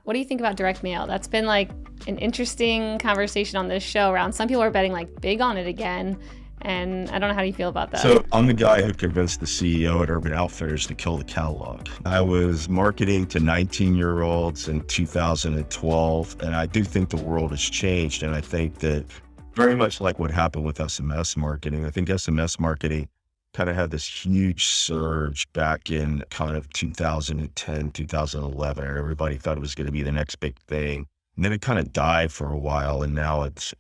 What do you think about direct mail? That's been like an interesting conversation on this show around some people are betting like big on it again. And I don't know how do you feel about that. So I'm the guy who convinced the CEO at Urban Outfitters to kill the catalog. I was marketing to 19-year-olds in 2012, and I do think the world has changed. And I think that very much like what happened with SMS marketing, I think SMS marketing kind of had this huge surge back in kind of 2010, 2011, and everybody thought it was going to be the next big thing. And then it kind of died for a while, and now it's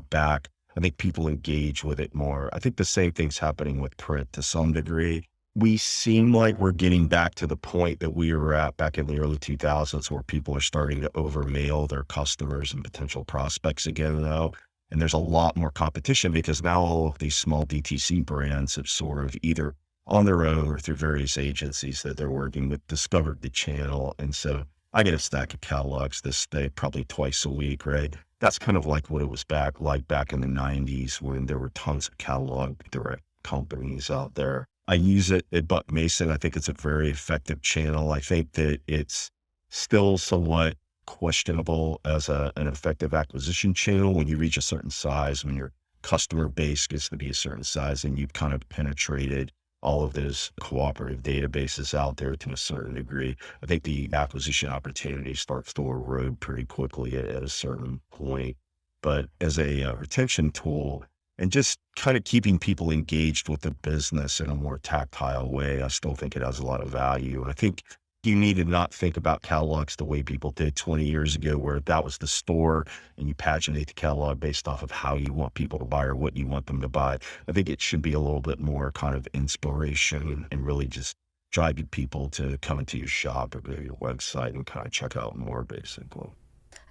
back. I think people engage with it more. I think the same thing's happening with print to some degree. We seem like we're getting back to the point that we were at back in the early 2000s where people are starting to overmail their customers and potential prospects again now. And there's a lot more competition because now all of these small DTC brands have sort of either on their own or through various agencies that they're working with discovered the channel. And so I get a stack of catalogs this day, probably twice a week, right? That's kind of like what it was back in the 90s when there were tons of catalog direct companies out there. I use it at Buck Mason. I think it's a very effective channel. I think that it's still somewhat questionable as an effective acquisition channel when you reach a certain size, when your customer base gets to be a certain size and you've kind of penetrated all of those cooperative databases out there to a certain degree. I think the acquisition opportunity starts to erode pretty quickly at a certain point. But as a retention tool and just kind of keeping people engaged with the business in a more tactile way, I still think it has a lot of value. And I think you need to not think about catalogs the way people did 20 years ago, where that was the store and you paginate the catalog based off of how you want people to buy or what you want them to buy. I think it should be a little bit more kind of inspiration and really just driving people to come into your shop or go to your website and kind of check out more basically.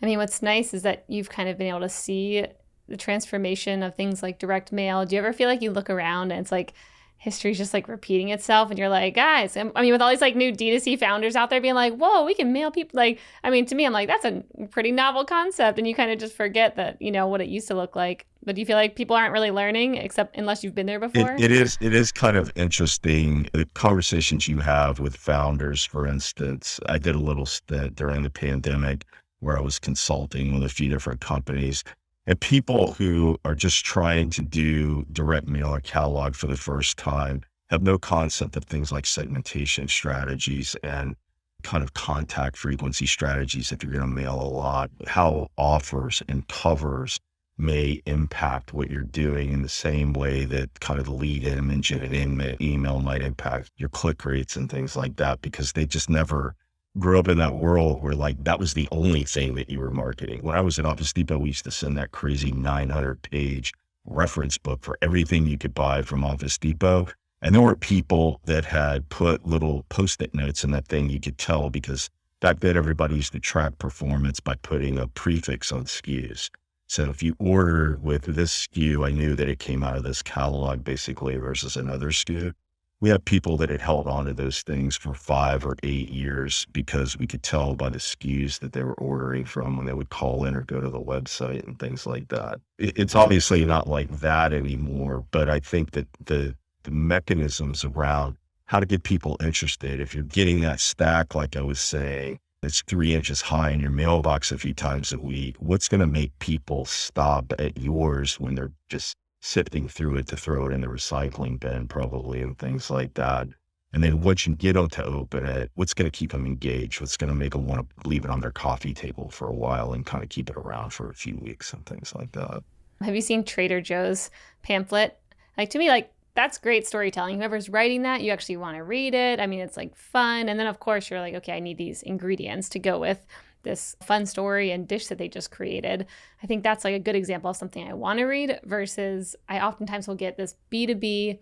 I mean, what's nice is that you've kind of been able to see the transformation of things like direct mail. Do you ever feel like you look around and it's like, history's just like repeating itself and you're like, guys, I mean, with all these like new D2C founders out there being like, whoa, we can mail people. Like, I mean, to me, I'm like, that's a pretty novel concept. And you kind of just forget that, what it used to look like. But do you feel like people aren't really learning except unless you've been there before? It is kind of interesting. The conversations you have with founders, for instance, I did a little stint during the pandemic where I was consulting with a few different companies. And people who are just trying to do direct mail or catalog for the first time have no concept of things like segmentation strategies and kind of contact frequency strategies if you're going to mail a lot, how offers and covers may impact what you're doing in the same way that kind of the lead image in an email might impact your click rates and things like that, because they just never grew up in that world where like that was the only thing that you were marketing. When I was at Office Depot, we used to send that crazy 900-page reference book for everything you could buy from Office Depot. And there were people that had put little Post-it notes in that thing. You could tell because back then everybody used to track performance by putting a prefix on SKUs. So if you order with this SKU, I knew that it came out of this catalog basically versus another SKU. We had people that had held on to those things for 5 or 8 years because we could tell by the SKUs that they were ordering from when they would call in or go to the website and things like that. It's obviously not like that anymore, but I think that the mechanisms around how to get people interested, if you're getting that stack, like I was saying, it's 3 inches high in your mailbox a few times a week, what's going to make people stop at yours when they're just sifting through it to throw it in the recycling bin probably and things like that. And then once you get them to open it, what's going to keep them engaged? What's going to make them want to leave it on their coffee table for a while and kind of keep it around for a few weeks and things like that. Have you seen Trader Joe's pamphlet? Like to me, like that's great storytelling. Whoever's writing that, you actually want to read it. I mean, it's like fun. And then of course you're like, okay, I need these ingredients to go with this fun story and dish that they just created. I think that's like a good example of something I want to read versus I oftentimes will get this B2B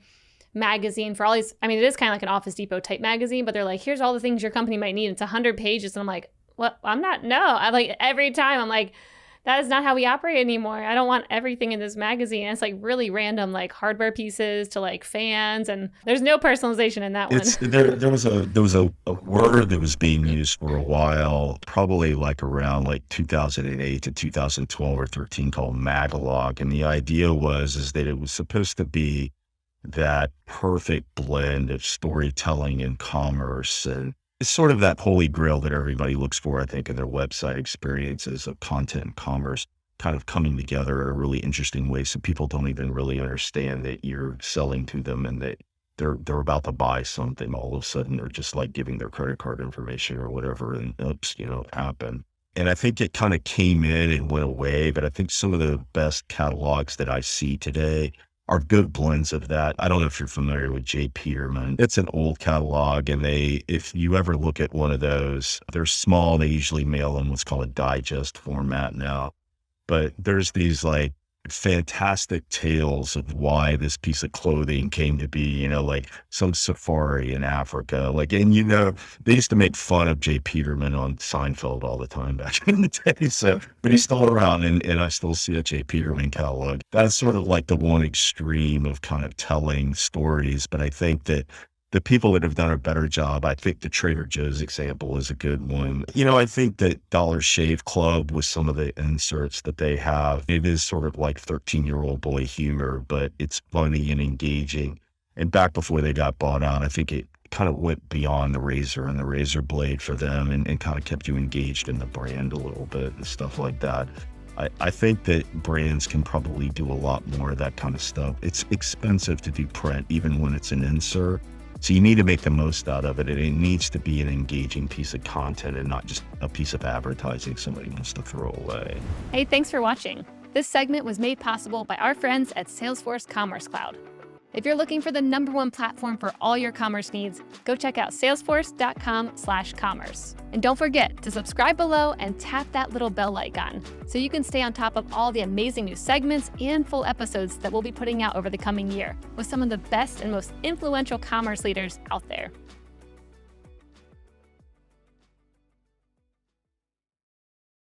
magazine for all these. I mean, it is kind of like an Office Depot type magazine, but they're like, here's all the things your company might need. It's 100 pages. And I'm like, what? I like every time I'm like, that is not how we operate anymore. I don't want everything in this magazine. And it's like really random, like hardware pieces to like fans, and there's no personalization in that one. There was a word that was being used for a while, probably like around like 2008 to 2012 or 13, called magalog. And the idea is that it was supposed to be that perfect blend of storytelling and commerce and It's sort of that holy grail that everybody looks for, I think, in their website experiences of content and commerce kind of coming together in a really interesting way. So people don't even really understand that you're selling to them and that they're about to buy something. All of a sudden, they're just like giving their credit card information or whatever, and oops, it happened. And I think it kind of came in and went away. But I think some of the best catalogs that I see today are good blends of that. I don't know if you're familiar with J. Peterman. It's an old catalog, and if you ever look at one of those, they're small. They usually mail in what's called a digest format now. But there's these like fantastic tales of why this piece of clothing came to be, like some safari in Africa. And they used to make fun of Jay Peterman on Seinfeld all the time back in the day. So, but he's still around, and I still see a Jay Peterman catalog. That's sort of like the one extreme of kind of telling stories. But I think that the people that have done a better job, I think the Trader Joe's example is a good one. I think that Dollar Shave Club with some of the inserts that they have, it is sort of like 13-year-old boy humor, but it's funny and engaging. And back before they got bought out, I think it kind of went beyond the razor and the razor blade for them and kind of kept you engaged in the brand a little bit and stuff like that. I think that brands can probably do a lot more of that kind of stuff. It's expensive to do print, even when it's an insert. So you need to make the most out of it, and it needs to be an engaging piece of content and not just a piece of advertising somebody wants to throw away. Hey, thanks for watching. This segment was made possible by our friends at Salesforce Commerce Cloud. If you're looking for the #1 platform for all your commerce needs, go check out salesforce.com/commerce. And don't forget to subscribe below and tap that little bell icon so you can stay on top of all the amazing new segments and full episodes that we'll be putting out over the coming year with some of the best and most influential commerce leaders out there.